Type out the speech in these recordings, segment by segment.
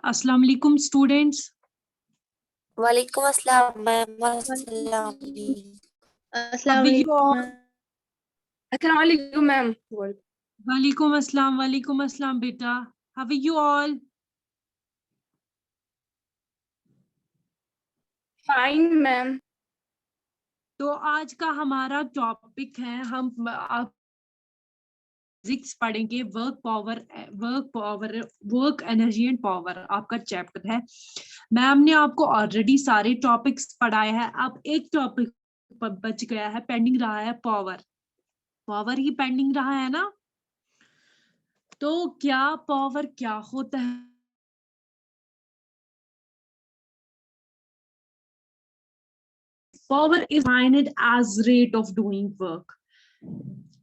अस्सलाम वालेकुम स्टूडेंट्स। वालेकुम अस्सलाम मैम। अस्सलाम How are you all? अस्सलाम वालेकुम मैम। वालेकुम अस्सलाम बेटा। How are you all? Fine ma'am. तो आज का हमारा टॉपिक है, हम आप फिजिक्स पढ़ेंगे। वर्क एनर्जी एंड पावर आपका चैप्टर है। मैम ने आपको ऑलरेडी सारे टॉपिक्स पढ़ाए हैं। अब एक टॉपिक बच गया है, पेंडिंग रहा है पावर ही पेंडिंग रहा है ना। तो क्या पावर क्या होता है? Power is defined as rate of doing work.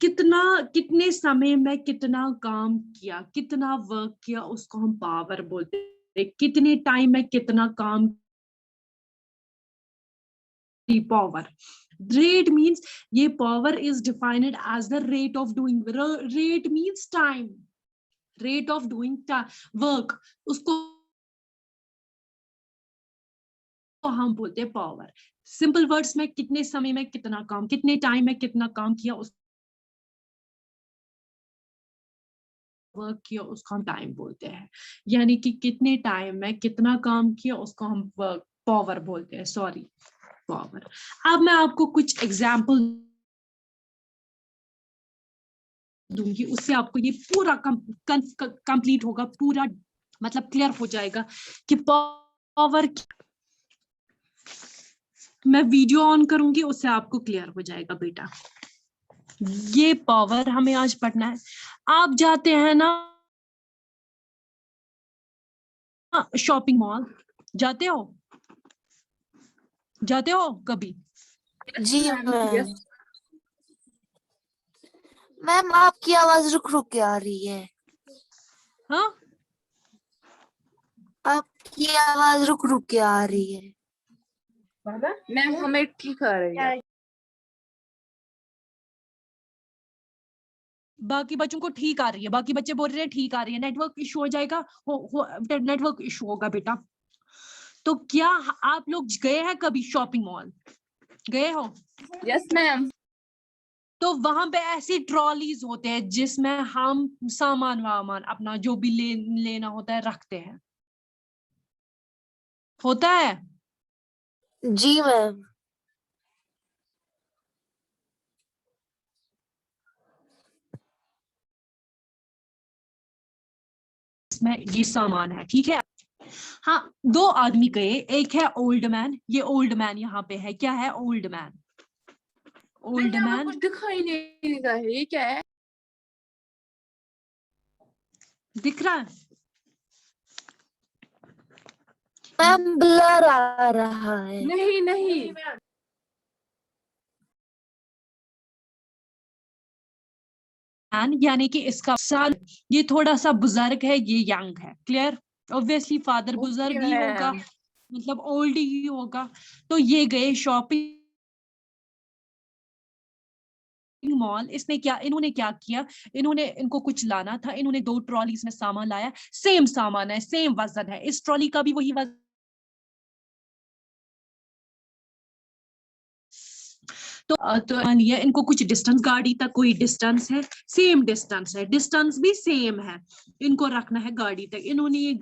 कितने समय में कितना काम किया, कितना वर्क किया, उसको हम पावर बोलते हैं। कितने टाइम में कितना काम, पावर। Rate means ये power is defined as the rate of doing. Rate means time. Rate of doing work, उसको हम बोलते हैं पावर। सिंपल वर्ड्स में कितने समय में कितना काम, कितने टाइम में कितना काम किया, उस वर्क किया, उसको हम टाइम बोलते हैं। यानी कि कितने टाइम में कितना काम किया, उसको हम वर्क पावर बोलते हैं। Sorry, power. अब मैं आपको कुछ एग्जांपल दूंगी, उससे आपको ये पूरा कंप्लीट होगा, पूरा मतलब क्लियर हो जाएगा कि पावर। मैं वीडियो ऑन करूंगी, उससे आपको क्लियर हो जाएगा बेटा। ये पावर हमें आज पढ़ना है। आप जाते हैं ना शॉपिंग मॉल, जाते हो कभी? जी मैम। मैम आपकी आवाज रुक रुक के आ रही है। हाँ, आपकी आवाज रुक रुक के आ रही है। मैम हमें ठीक आ रही है। बाकी बच्चों को ठीक आ रही है, बाकी बच्चे बोल रहे हैं ठीक आ रही है। नेटवर्क इशू हो जाएगा, नेटवर्क इशू होगा बेटा। तो क्या आप लोग गए हैं कभी शॉपिंग मॉल? गए हो? Yes ma'am. तो वहां पे ऐसी ट्रॉलीज होते हैं जिसमें हम सामान वामान अपना जो भी लेना होता है रखते हैं, होता है। जी मैम। इसमें ये सामान है, ठीक है। हाँ, दो आदमी गए, एक है ओल्ड मैन। ये ओल्ड मैन यहाँ पे है, क्या है? Old man. ओल्ड मैन कुछ दिखाई नहीं दे रहा है, ये क्या है? दिख रहा है? मैम ब्लर आ रहा है। नहीं यानी कि इसका साल, ये थोड़ा सा बुजुर्ग है, ये यंग है। क्लियर? ऑब्वियसली फादर बुजुर्ग ही होगा, मतलब ओल्ड ही होगा। तो ये गए शॉपिंग मॉल। इन्होंने क्या किया, इनको कुछ लाना था, इन्होंने 2 ट्रॉलीज में सामान लाया। सेम सामान है, सेम वजन है, इस ट्रॉली का भी वही वजन। तो लिया इनको कुछ डिस्टेंस, गाड़ी तक कोई डिस्टेंस है, सेम डिस्टेंस है, डिस्टेंस भी सेम है, इनको रखना है गाड़ी तक। इन्होंने ये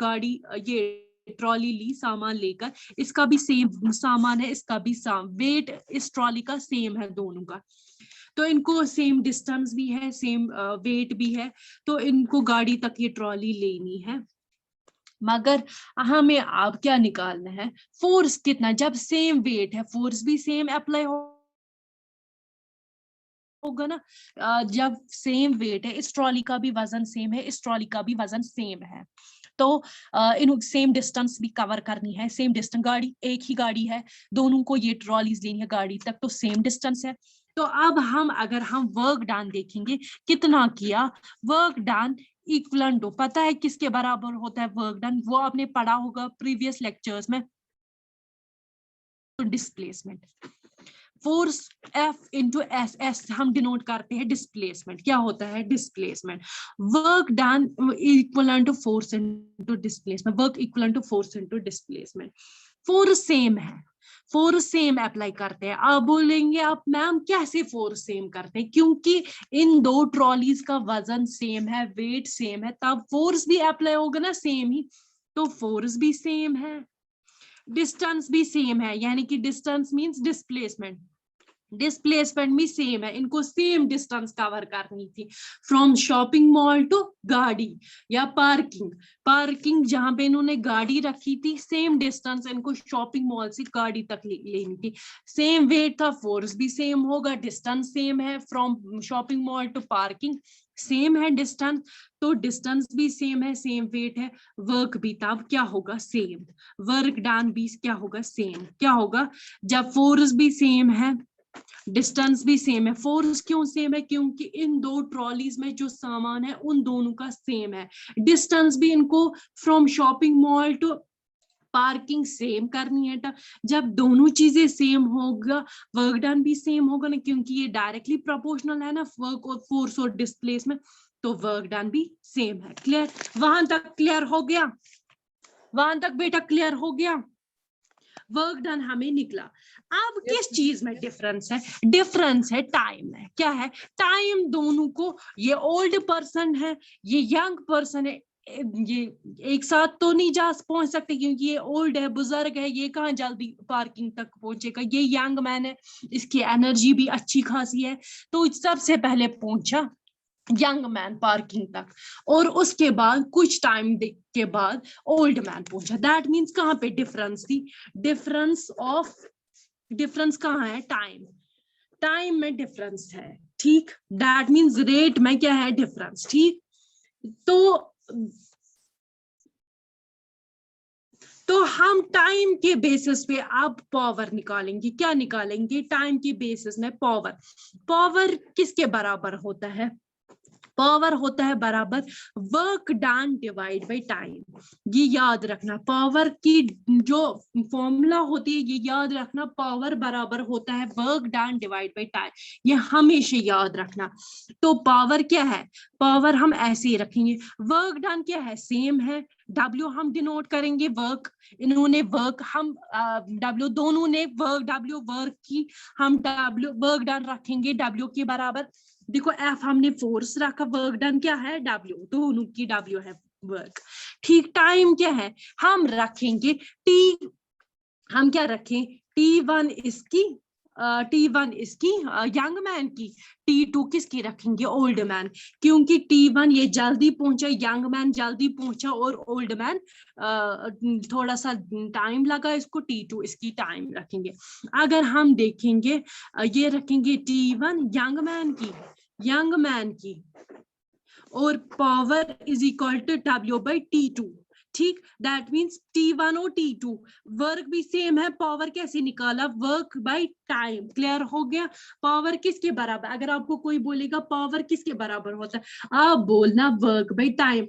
ट्रॉली ली सामान लेकर, इसका भी सेम सामान है, इसका भी वेट इस ट्रॉली का सेम है दोनों का। तो इनको सेम डिस्टेंस भी है, सेम वेट भी है, तो इनको गाड़ी तक ये ट्रॉली लेनी है। मगर हमें अब क्या निकालना है? फोर्स कितना। जब सेम वेट है, फोर्स भी सेम अप्लाई होगा ना। जब सेम वेट है, इस ट्रॉली का भी वजन सेम है, इस ट्रॉली का भी वजन सेम है, तो इन सेम डिस्टेंस भी कवर करनी है। सेम डिस्टेंस, गाड़ी एक ही गाड़ी है, दोनों को ये ट्रॉलीज लेनी है गाड़ी तक, तो सेम डिस्टेंस है। तो अब अगर हम वर्क डन देखेंगे, कितना किया वर्क डन, इक्वलेंट पता है किसके बराबर होता है वर्क डन? वो आपने पढ़ा होगा प्रीवियस लेक्चर्स में, displacement. Force F into S, S हम डिनोट करते हैं डिस्प्लेसमेंट। क्या होता है displacement? Work done equal to force into displacement, work equal to force into displacement. Force same है, फोर्स सेम अप्लाई करते हैं। आप बोलेंगे आप मैम कैसे फोर्स सेम करते हैं? क्योंकि इन दो ट्रॉलीज का वजन सेम है, वेट सेम है, तब फोर्स भी अप्लाई होगा ना सेम ही, तो फोर्स भी सेम है, डिस्टेंस भी सेम है, यानी कि डिस्टेंस मींस डिस्प्लेसमेंट, डिस्प्लेसमेंट भी सेम है। इनको सेम डिस्टेंस कवर करनी थी फ्रॉम शॉपिंग मॉल टू गाड़ी या पार्किंग, पार्किंग जहां पे इन्होंने गाड़ी रखी थी, सेम डिस्टेंस इनको शॉपिंग मॉल से गाड़ी तक लेनी थी। सेम वेट था, फोर्स भी सेम होगा, डिस्टेंस सेम है, from shopping mall to parking same है डिस्टेंस, तो डिस्टेंस भी सेम है, सेम वेट है, वर्क भी तब क्या होगा सेम, वर्क डन भी क्या होगा सेम। क्या होगा जब फोर्स भी सेम है, डिस्टेंस भी सेम है। फोर्स क्यों सेम है? क्योंकि इन दो ट्रॉलीज में जो सामान है उन दोनों का सेम है। डिस्टेंस भी इनको from shopping mall to parking same करनी है। जब दोनों चीजें सेम होगा, वर्क डन भी सेम होगा ना, क्योंकि ये डायरेक्टली प्रोपोर्शनल है ना, वर्क और फोर्स और डिस्प्लेसमेंट, तो वर्क डन भी सेम है। क्लियर? वहां तक क्लियर हो गया? वहां तक बेटा क्लियर हो गया? वर्क डन हमें निकला। अब किस चीज में डिफरेंस है? डिफरेंस है टाइम में। क्या है? टाइम दोनों को, ये ओल्ड पर्सन है, ये यंग पर्सन है, ये एक साथ तो नहीं जा पहुंच सकते क्योंकि ये ओल्ड है, बुजुर्ग है, ये कहाँ जल्दी पार्किंग तक पहुंचेगा। ये यंग मैन है, इसकी एनर्जी भी अच्छी खासी है, तो सबसे पहले पहुंचा यंग मैन पार्किंग तक, और उसके बाद कुछ टाइम के बाद ओल्ड मैन पहुंचा। दैट मीन्स कहाँ पे डिफरेंस थी? डिफरेंस कहाँ है? टाइम, टाइम में डिफरेंस है। ठीक, दैट मीन्स रेट में क्या है? डिफरेंस। ठीक, तो हम टाइम के बेसिस पे अब पावर निकालेंगे। क्या निकालेंगे? टाइम के बेसिस में पावर। पावर किसके बराबर होता है? पावर होता है बराबर work done divide by time. ये याद रखना, पावर की जो फॉर्मूला होती है ये याद रखना, पावर बराबर होता है work done divide by time, ये हमेशा याद रखना। तो पावर क्या है? पावर हम ऐसे ही रखेंगे। वर्क डन क्या है? सेम है, W हम डिनोट करेंगे वर्क, इन्होंने वर्क, हम W, दोनों ने वर्क, W वर्क की, हम W वर्क डन रखेंगे W के बराबर। देखो F हमने फोर्स रखा, वर्क डन क्या है? W, दोनों की W है वर्क। ठीक, टाइम क्या है? हम रखेंगे T, हम क्या रखें? T1 इसकी, T1 इसकी यंग मैन की, T2 किसकी रखेंगे? ओल्ड मैन, क्योंकि T1 ये जल्दी पहुंचा, यंग मैन जल्दी पहुंचा, और ओल्ड मैन थोड़ा सा टाइम लगा इसको, T2 इसकी टाइम रखेंगे। अगर हम देखेंगे ये रखेंगे T1 यंग मैन की, और power is equal to W by T2। ठीक, दैट मीन्स T1 और T2 वर्क भी सेम है, पावर कैसे निकाला? Work by time. क्लियर हो गया? पावर किसके बराबर? अगर आपको कोई बोलेगा पावर किसके बराबर होता है, आप बोलना वर्क बाय टाइम।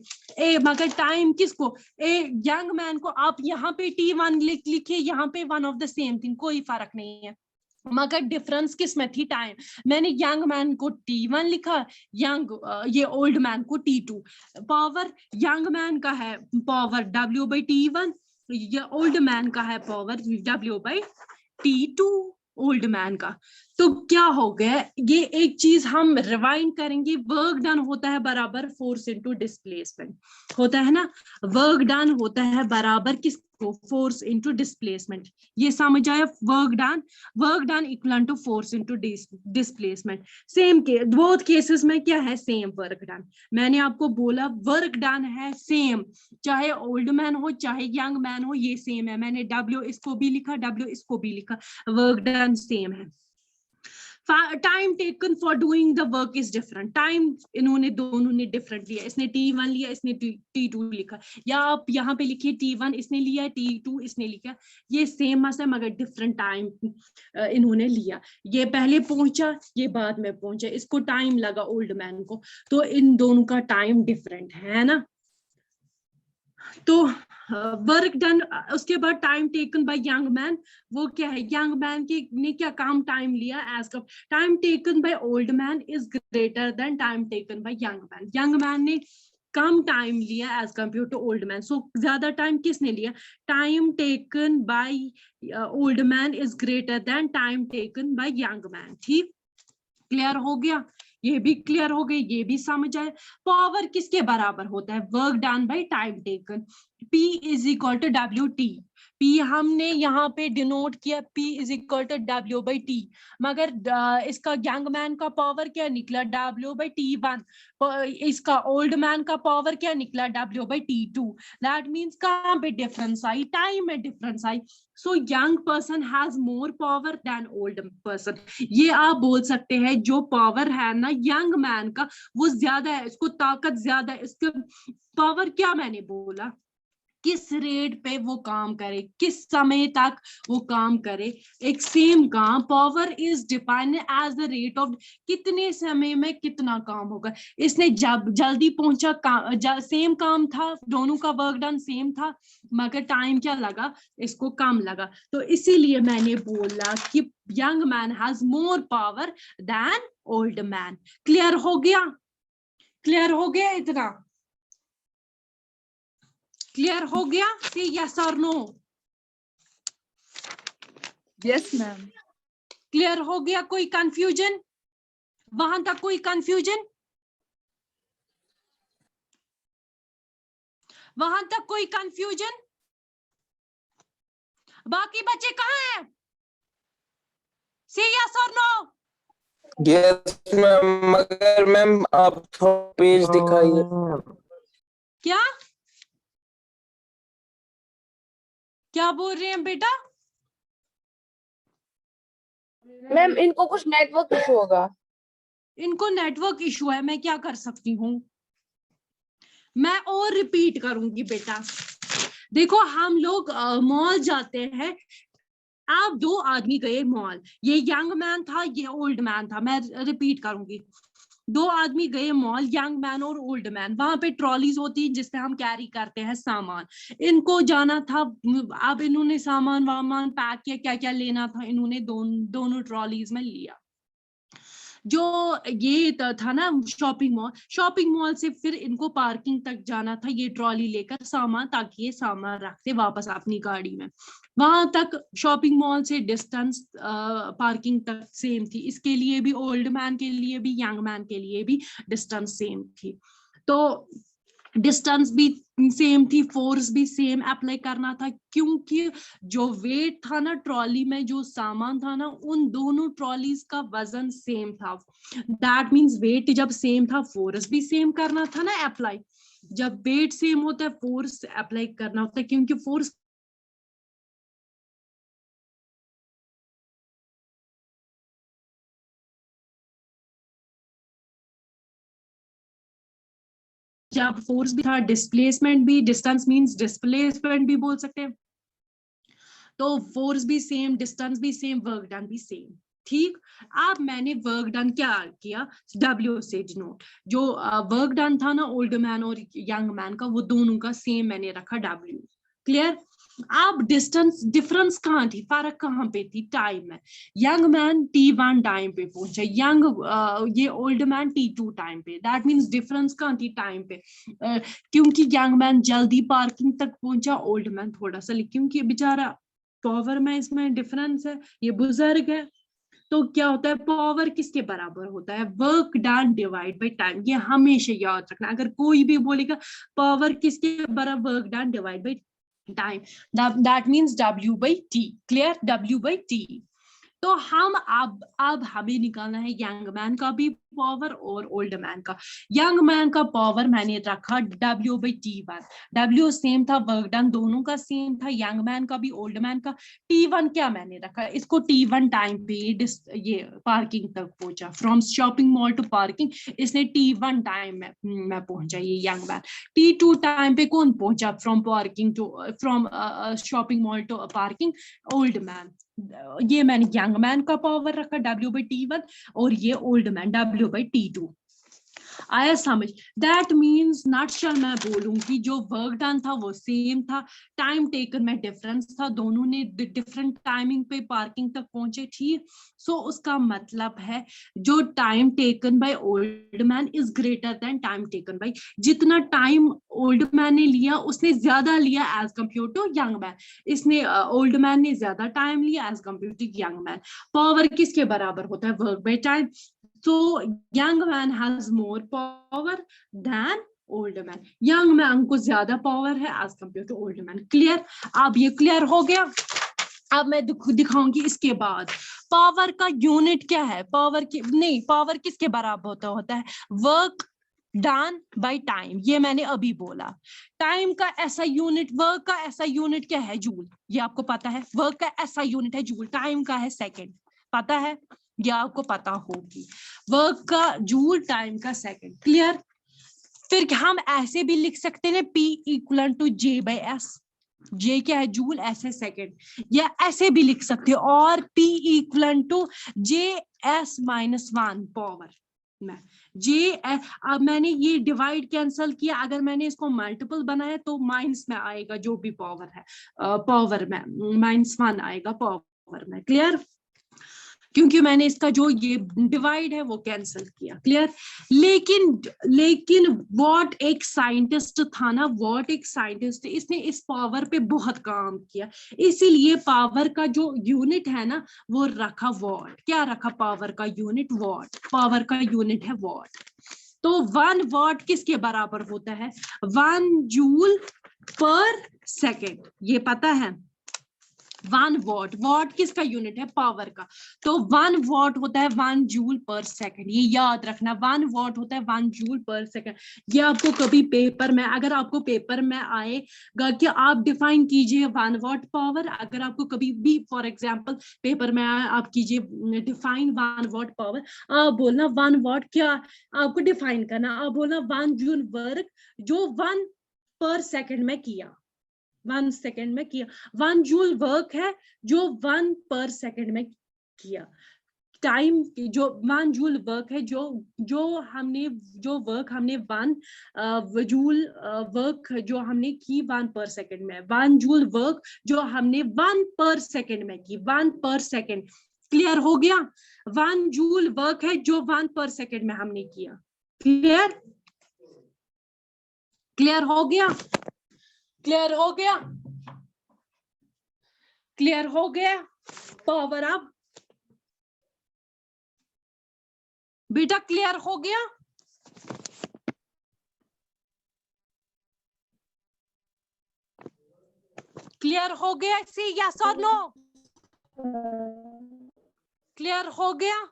मगर टाइम किसको? यंग मैन को। आप यहाँ पे T1 लिखिए, यहाँ पे one of the same thing, कोई फर्क नहीं है, मगर डिफरेंस किस में थी? टाइम। मैंने यंग मैन को T1 लिखा, ये ओल्ड मैन को T2। पावर यंग मैन का है पावर W बाई T1, ये ओल्ड मैन का है power W by T2, old man का। तो क्या हो गया? ये एक चीज हम रिवाइंड करेंगे, वर्क डन होता है बराबर फोर्स इनटू डिस्प्लेसमेंट, होता है ना? वर्क डन होता है बराबर किसको? Force into displacement. ये समझ आया? Work done equal to force into displacement. Same के बोथ केसेस में क्या है? Same work done. मैंने आपको बोला वर्क डन है सेम, चाहे ओल्ड मैन हो चाहे यंग मैन हो, ये सेम है। मैंने W इसको भी लिखा, W इसको भी लिखा, वर्क डन सेम है। Time taken for doing the work is different. Time इन्होंने दोनों ने डिफरेंट लिया, इसने T1 लिया, इसने T2 लिखा, या आप यहाँ पे लिखिए T1 इसने लिया, T2 इसने लिखा, ये सेम मसला मगर डिफरेंट टाइम इन्होंने लिया। ये पहले पहुंचा, ये बाद में पहुंचा, इसको टाइम लगा ओल्ड मैन को, तो इन दोनों का टाइम डिफरेंट है ना? तो वर्क डन, उसके बाद time taken by young man, वो क्या है, यंग मैन के ने क्या काम टाइम लिया as time taken by old man is greater than time taken by young man. Young man ने कम टाइम लिया as compare to old man, so ज्यादा टाइम किसने लिया, time taken by old man is greater than time taken by young man. ठीक, clear हो गया, ये भी क्लियर हो गई, ये भी समझ आए। पावर किसके बराबर होता है, work done by time taken, P is equal to WT। P हमने यहाँ पे डिनोट किया, P is equal to W/T, मगर इसका यंग मैन का पावर क्या निकला, W/T1, इसका ओल्ड मैन का पावर क्या निकला, W/T2। दैट मीन्स कहाँ पे डिफरेंस आई, टाइम में डिफरेंस आई। So young person has more power than old person. ये आप बोल सकते हैं जो पावर है ना यंग मैन का वो ज्यादा है, इसको ताकत ज्यादा है, इसके पावर क्या मैंने बोला, किस रेट पे वो काम करे, किस समय तक वो काम करे, एक सेम काम, power is defined as the rate of, कितने समय में कितना काम होगा। इसने जब जल्दी पहुंचा, सेम काम था, दोनों का वर्क डन सेम था, मगर टाइम क्या लगा, इसको कम लगा। तो इसीलिए मैंने बोला कि young man has more power than old man. Clear हो गया, क्लियर हो गया, इतना क्लियर हो गया, say yes or no, Yes, ma'am. Clear हो गया, कोई कंफ्यूजन, वहां तक कोई कंफ्यूजन, वहां तक कोई कंफ्यूजन, बाकी बच्चे कहाँ हैं, say yes or no। Yes ma'am, मगर मैम आप पेज दिखाइए। क्या क्या बोल रहे हैं बेटा, मैम इनको कुछ नेटवर्क इशू होगा। इनको नेटवर्क इशू है, मैं क्या कर सकती हूँ, मैं और रिपीट करूंगी बेटा। देखो हम लोग मॉल जाते हैं, आप दो आदमी गए मॉल, ये यंग मैन था, ये ओल्ड मैन था, मैं रिपीट करूंगी। दो आदमी गए मॉल, यंग मैन और ओल्ड मैन, वहां पे ट्रॉलीज होती है जिससे हम कैरी करते हैं सामान, इनको जाना था, अब इन्होंने सामान वामान पैक किया, क्या क्या लेना था इन्होंने दोनों ट्रॉलीज में लिया। जो ये था ना शॉपिंग मॉल से फिर इनको पार्किंग तक जाना था, ये ट्रॉली लेकर सामान, ताकि ये सामान रखते वापस अपनी गाड़ी में। वहां तक शॉपिंग मॉल से डिस्टेंस पार्किंग तक सेम थी, इसके लिए भी, ओल्ड मैन के लिए भी, यंग मैन के लिए भी डिस्टेंस सेम थी। तो डिस्टेंस भी सेम थी, फोर्स भी सेम अप्लाई करना था, क्योंकि जो वेट था ना ट्रॉली में, जो सामान था ना, उन दोनों ट्रॉलीज का वजन सेम था। दैट मींस वेट जब सेम था, फोर्स भी सेम करना था ना अप्लाई। जब वेट सेम होता है, फोर्स अप्लाई करना होता है, क्योंकि फोर्स जब फोर्स भी था, डिस्प्लेसमेंट भी, डिस्टेंस मींस डिस्प्लेसमेंट भी बोल सकते हैं। तो फोर्स भी सेम, डिस्टेंस भी सेम, वर्क डन भी सेम। ठीक, अब मैंने वर्क डन क्या किया, W से डिनोट, जो वर्क डन था ना ओल्ड मैन और यंग मैन का, वो दोनों का सेम मैंने रखा W। क्लियर। अब डिस्टेंस डिफरेंस कहाँ थी, फर्क कहाँ पे थी, टाइम में। यंग मैन T1 टाइम पे पहुंचा, ये ओल्ड मैन T2 टाइम पे। दैट मींस डिफरेंस कहाँ थी, टाइम पे, क्योंकि यंग मैन जल्दी पार्किंग तक पहुंचा, ओल्ड मैन थोड़ा सा, क्योंकि बेचारा पावर में इसमें डिफरेंस है, ये बुजुर्ग है। तो क्या होता है, पावर किसके बराबर होता है, work done divide by time. ये हमेशा याद रखना, अगर कोई भी बोलेगा पावर किसके बराबर, work done divide by time, that means W/T। Clear, W/T। तो हम अब हमें निकालना है यंग मैन का भी पावर और ओल्ड मैन का। यंग मैन का पावर मैंने रखा W/T1, W सेम था, वर्क डन दोनों का सेम था, यंग मैन का भी ओल्ड मैन का। T1 क्या मैंने रखा, इसको T1 टाइम पे ये पार्किंग तक पहुंचा, from shopping mall to parking, इसने T1 टाइम में पहुंचा ये यंग मैन। T2 टाइम पे कौन पहुंचा, from parking to, from shopping mall to parking, old man. ये मैंने यंग मैन का पावर रखा W/T1 और ये ओल्ड मैन W/T2। आया समझ? दैट मीन्स नटशल मैं बोलूंगी जो वर्क डन था वो सेम था, टाइम टेकन में डिफरेंस था, दोनों ने डिफरेंट टाइमिंग पे पार्किंग तक पहुंचे, ठीक। सो उसका मतलब है जो time taken by old man is greater than time taken by, जितना टाइम ओल्ड मैन ने लिया उसने ज्यादा लिया as compared to young man, इसने ओल्ड मैन ने ज्यादा टाइम लिया as compared to young man. Power किसके बराबर होता है? Work by time. So young man has more power than old man. Young man को ज्यादा पावर है as compared to old man. Clear? अब ये क्लियर हो गया। अब मैं दिखाऊंगी इसके बाद पावर का यूनिट क्या है। पावर की नहीं, पावर किसके बराबर होता है? वर्क डन बाय टाइम, ये मैंने अभी बोला। टाइम का ऐसा यूनिट, वर्क का ऐसा यूनिट क्या है? जूल, ये आपको पता है। वर्क का ऐसा यूनिट है जूल, टाइम का है सेकंड, पता है, या आपको पता होगी। वर्क का जूल, टाइम का सेकंड। क्लियर? फिर हम ऐसे भी लिख सकते हैं P equal to J by S। J क्या है? जूल, ऐसे सेकंड, या ऐसे भी लिख सकते हो, और P equal to JS minus 1 power में J। अब मैंने ये डिवाइड कैंसल किया, अगर मैंने इसको मल्टीपल बनाया तो माइनस में आएगा, जो भी पावर है पावर में -1 आएगा पावर में। क्लियर? क्योंकि मैंने इसका जो ये डिवाइड है वो कैंसिल किया। क्लियर? लेकिन व्हाट एक साइंटिस्ट था ना, व्हाट एक साइंटिस्ट, इसने इस पावर पे बहुत काम किया, इसीलिए पावर का जो यूनिट है ना वो रखा वॉट। क्या रखा? पावर का यूनिट वॉट। पावर का यूनिट है वॉट। तो 1 वॉट किसके बराबर होता है? 1 जूल पर सेकेंड, ये पता है। 1 वॉट, वॉट किसका यूनिट है? पावर का। तो 1 वॉट होता है 1 जूल पर सेकंड, ये याद रखना। 1 वॉट होता है 1 जूल पर सेकंड। ये आपको कभी पेपर में, अगर आपको पेपर में आएगा कि आप डिफाइन कीजिए 1 वॉट पावर, अगर आपको कभी भी फॉर एग्जांपल पेपर में आए, आप कीजिए डिफाइन 1 वॉट पावर, आप बोलना 1 वॉट क्या आपको डिफाइन करना, आप बोलना 1 जूल वर्क जो 1 पर सेकंड में किया, 1 सेकंड में किया। 1 जूल वर्क है जो 1 पर सेकंड में किया। टाइम जो 1 जूल वर्क है जो वर्क हमने 1 जूल वर्क जो हमने की 1 पर सेकंड में, 1 जूल वर्क जो हमने 1 पर सेकंड में की, 1 पर सेकंड। क्लियर हो गया? 1 जूल वर्क है जो 1 पर सेकंड में हमने किया। क्लियर? क्लियर हो गया? क्लियर हो गया? क्लियर हो गया? पावर अब बेटा क्लियर हो गया? क्लियर हो गया? सी यस और नो? क्लियर हो गया?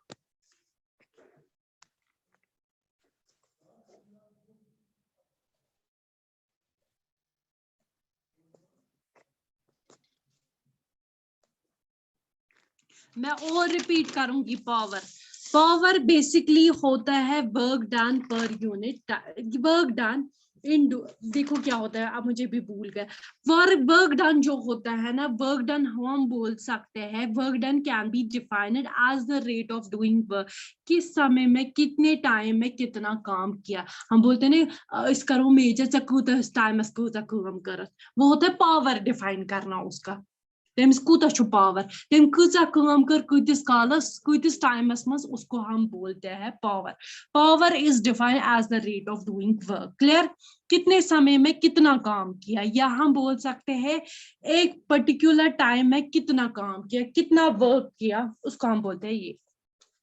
मैं और रिपीट करूंगी। पावर बेसिकली होता है work done per unit, work done in, देखो क्या होता है, अब मुझे भी भूल गया। वर्क डन जो होता है ना, वर्क डन हम बोल सकते हैं, work done can be defined as the rate of doing work, किस समय में कितने टाइम में कितना काम किया। हम बोलते हैं ना इस करो मेजर चक्कू टाइम हम कर, वो होता है पावर डिफाइन करना उसका। तमिस कूता छु पावर, तम कचा काम कर कतिस कालस कतिस टाइमस मस, उसको हम बोलते हैं power. Power is defined as the rate of doing work. Clear? कितने समय में कितना काम किया, या हम बोल सकते हैं एक पर्टिकुलर टाइम में कितना काम किया, कितना वर्क किया, उसको हम बोलते हैं ये।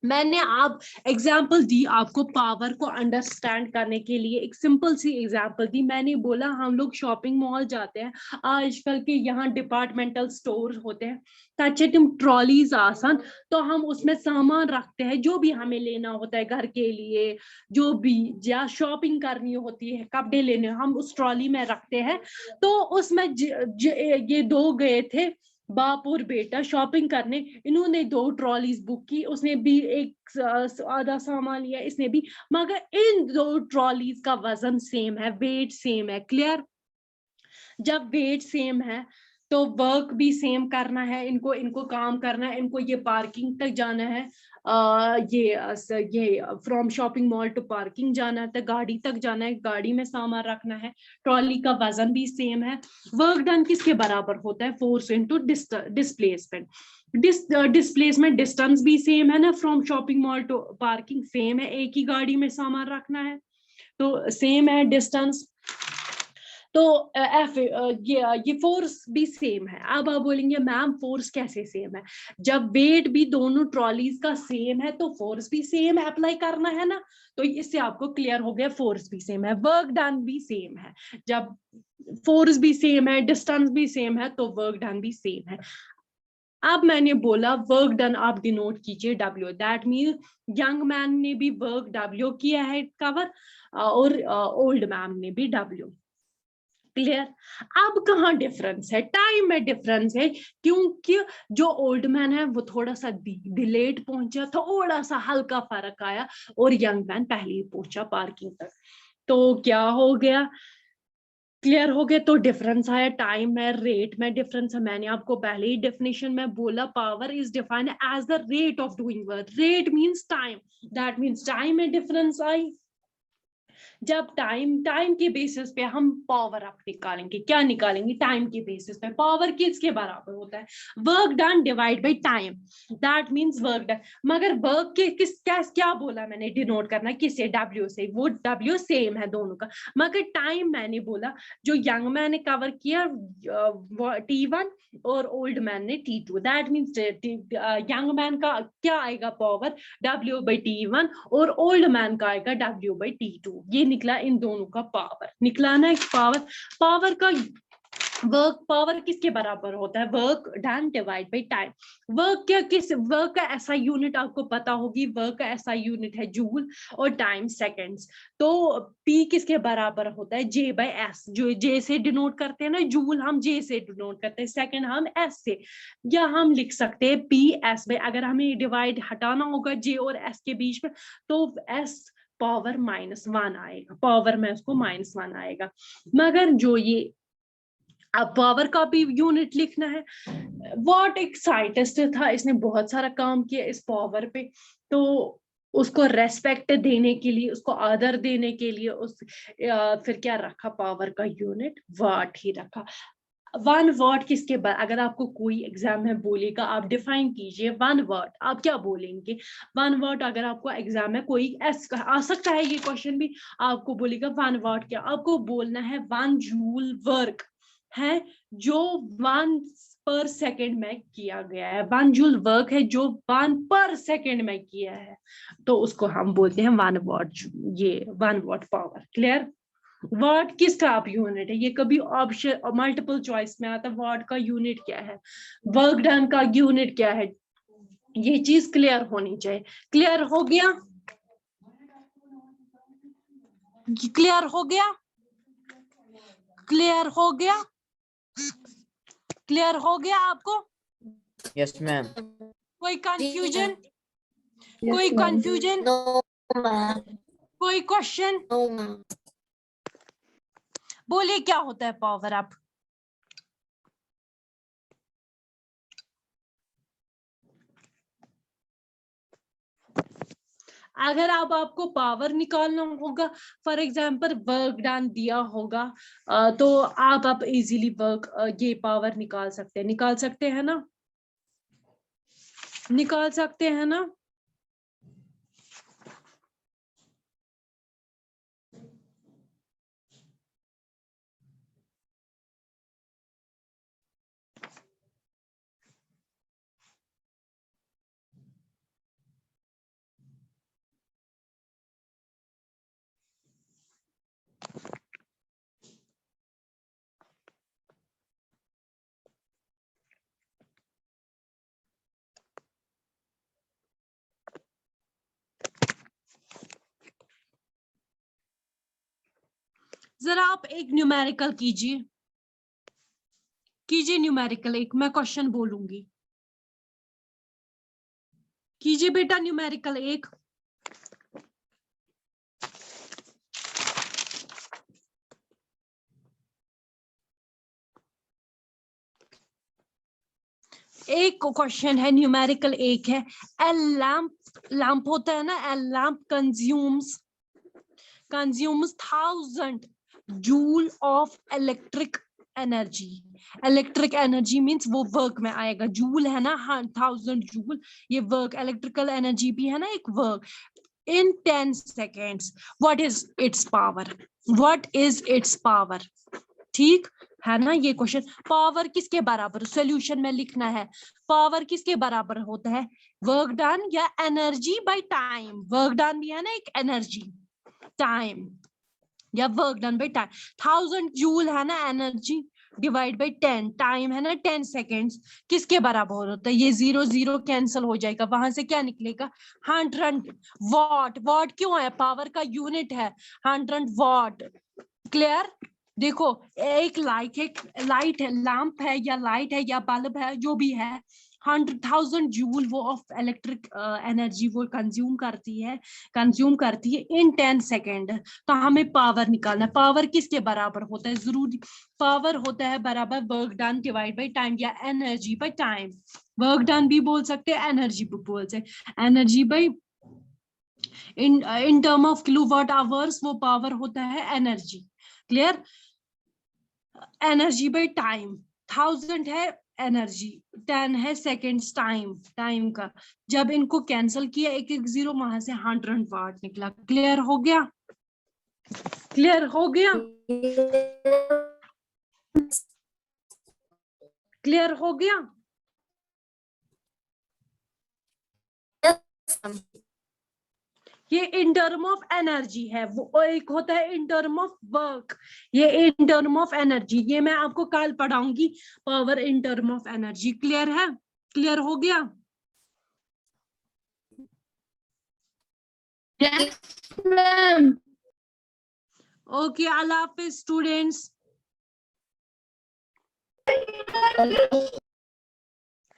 मैंने आप एग्जाम्पल दी आपको पावर को अंडरस्टैंड करने के लिए, एक सिंपल सी एग्जाम्पल दी। मैंने बोला हम लोग शॉपिंग मॉल जाते हैं, आजकल के यहाँ डिपार्टमेंटल स्टोर होते हैं, ताकि तुम ट्रॉलीज आसान, तो हम उसमें सामान रखते हैं जो भी हमें लेना होता है घर के लिए, जो भी या शॉपिंग करनी होती है, कपड़े लेने, हम उस ट्रॉली में रखते हैं। तो उसमें ये 2 गए थे, बाप और बेटा, शॉपिंग करने। इन्होंने 2 ट्रॉलीज बुक की, उसने भी एक आधा सामान लिया, इसने भी, मगर इन 2 ट्रॉलीज का वजन सेम है, वेट सेम है। क्लियर? जब वेट सेम है तो वर्क भी सेम करना है इनको, इनको काम करना है इनको, ये पार्किंग तक जाना है, ये from shopping mall to parking जाना है, तो गाड़ी तक जाना है, गाड़ी में सामान रखना है, ट्रॉली का वजन भी सेम है। वर्क डन किसके बराबर होता है, force into displacement. Displacement distance भी सेम है ना, from shopping mall to parking same है, एक ही गाड़ी में सामान रखना है तो सेम है डिस्टेंस। तो ये फोर्स भी सेम है। अब आप बोलेंगे मैम फोर्स कैसे सेम है, जब वेट भी दोनों ट्रॉलीज का सेम है तो फोर्स भी सेम अप्लाई करना है ना, तो इससे आपको क्लियर हो गया फोर्स भी सेम है, वर्क डन भी सेम है। जब फोर्स भी सेम है, डिस्टेंस भी सेम है, तो वर्क डन भी सेम है। अब मैंने बोला वर्क डन आप डिनोट कीजिए W, that mean young man ने भी वर्क W किया है कवर, और ओल्ड मैन ने भी W। क्लियर। अब कहाँ डिफरेंस है, टाइम में डिफरेंस है, क्योंकि जो ओल्ड मैन है वो थोड़ा सा डिलेट पहुंचा, थोड़ा सा हल्का फर्क आया, और यंग मैन पहले ही पहुंचा पार्किंग तक, तो क्या हो गया, क्लियर हो गया। तो डिफरेंस आया, टाइम में, रेट में डिफरेंस है। मैंने आपको पहले ही डेफिनेशन में बोला power is defined as the rate of doing work, rate means time, that means time में डिफरेंस आई। जब टाइम के बेसिस पे हम पावर अप निकालेंगे, क्या निकालेंगे, टाइम के बेसिस पे। पावर किसके बराबर होता है, work done divide by time, that means work done. मगर वर्क के क्या बोला मैंने, डिनोट करना किससे, W से, वो W सेम है दोनों का। मगर टाइम मैंने बोला जो यंग मैन ने कवर किया T1 और ओल्ड मैन ने T2, that means young man का क्या आएगा पावर, W/T1, और ओल्ड मैन का आएगा W/T2। ये निकला इन दोनों का पावर, निकला ना एक पावर। पावर का वर्क, पावर किसके बराबर होता है, work done divide by time. Work work का ऐसा यूनिट आपको पता होगी, वर्क का ऐसा यूनिट है जूल, और टाइम सेकंड्स। तो P किसके बराबर होता है, J/S, जो J से डिनोट करते हैं ना, जूल हम J से डिनोट करते हैं, सेकंड हम S से, या हम लिख सकते हैं PS में। अगर हमें डिवाइड हटाना होगा J और S के बीच में, तो S पावर -1 आएगा, पावर में उसको -1 आएगा। मगर जो ये अब पावर का भी यूनिट लिखना है। वॉट एक साइंटिस्ट था, इसने बहुत सारा काम किया इस पावर पे, तो उसको रेस्पेक्ट देने के लिए, उसको आदर देने के लिए फिर क्या रखा, पावर का यूनिट वाट ही रखा। 1 वाट किसके बाद, अगर आपको कोई एग्जाम में बोलेगा आप डिफाइन कीजिए 1 वाट, आप क्या बोलेंगे। 1 वाट अगर आपको एग्जाम में कोई आ सकता है ये क्वेश्चन भी, आपको बोलेगा 1 वाट क्या, आपको बोलना है 1 जूल वर्क है जो 1 पर सेकेंड में किया गया है, 1 जूल वर्क है जो 1 पर सेकेंड में किया है, तो उसको हम बोलते हैं 1 वाट, ये 1 वाट पावर। क्लियर। वाट किसका आप यूनिट है, ये कभी ऑप्शन मल्टीपल चॉइस में आता है, वाट का यूनिट क्या है, वर्क डन का यूनिट क्या है, ये चीज क्लियर होनी चाहिए। क्लियर हो गया, क्लियर हो गया, क्लियर हो गया, क्लियर हो गया आपको। Yes ma'am. कोई कंफ्यूजन, कोई कंफ्यूजन, नो मैम, कोई क्वेश्चन, नो मैम। बोलिए क्या होता है पावर अप। अगर आपको पावर निकालना होगा, फॉर एग्जांपल वर्क डन दिया होगा, तो आप इजीली वर्क ये पावर निकाल सकते हैं ना, निकाल सकते हैं ना। जरा आप एक न्यूमेरिकल कीजिए, कीजिए न्यूमेरिकल, एक मैं क्वेश्चन बोलूंगी, कीजिए बेटा न्यूमेरिकल एक। एक क्वेश्चन है न्यूमेरिकल, एक है a लैम्प होता है ना, a lamp consumes 1000 joule of electric energy. Electric energy means वो वर्क में आएगा, जूल है ना, 1000 जूल, ये वर्क, इलेक्ट्रिकल एनर्जी भी है ना एक work. In 10 seconds, what is its power? What is its power? ठीक है ना ये क्वेश्चन. पावर किसके बराबर, सॉल्यूशन में लिखना है. पावर किसके बराबर होता है, वर्क डन या energy by time. Work done भी है ना एक एनर्जी, टाइम या work done by time. 1000 joule है ना एनर्जी, डिवाइड बाय 10, टाइम है ना 10 सेकेंड्स, किसके बराबर होता है. ये 0 0 कैंसिल हो जाएगा, वहां से क्या निकलेगा, 100 वॉट. वॉट क्यों है, पावर का यूनिट है 100 वॉट. क्लियर. देखो एक लाइट है, लैंप है या लाइट है या बल्ब है, जो भी है, 100,000 जूल वो ऑफ इलेक्ट्रिक एनर्जी वो कंज्यूम करती है इन 10 सेकेंड. तो हमें पावर निकालना है. पावर किसके बराबर होता है, जरूरी पावर होता है बराबर work done divide by time या energy by time. Work done भी बोल सकते हैं, एनर्जी भी बोल सकते. Energy by in term of kilowatt hours वो पावर होता है energy. Clear. Energy by time, 1000 है एनर्जी, 10 है सेकेंड्स टाइम का. जब इनको कैंसिल किया एक एक जीरो, वहां से 100 वाट निकला. क्लियर हो गया, क्लियर हो गया, क्लियर हो गया. ये इन टर्म ऑफ एनर्जी है, वो एक होता है इन टर्म ऑफ वर्क, ये इन टर्म ऑफ एनर्जी. ये मैं आपको कल पढ़ाऊंगी, power in term of energy. Clear है, क्लियर हो गया. Yes, ma'am. ओके, अल्लाह हाफिज स्टूडेंट्स.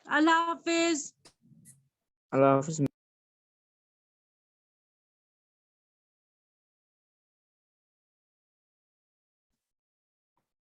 अल्लाह हाफिज. Allah Hafiz.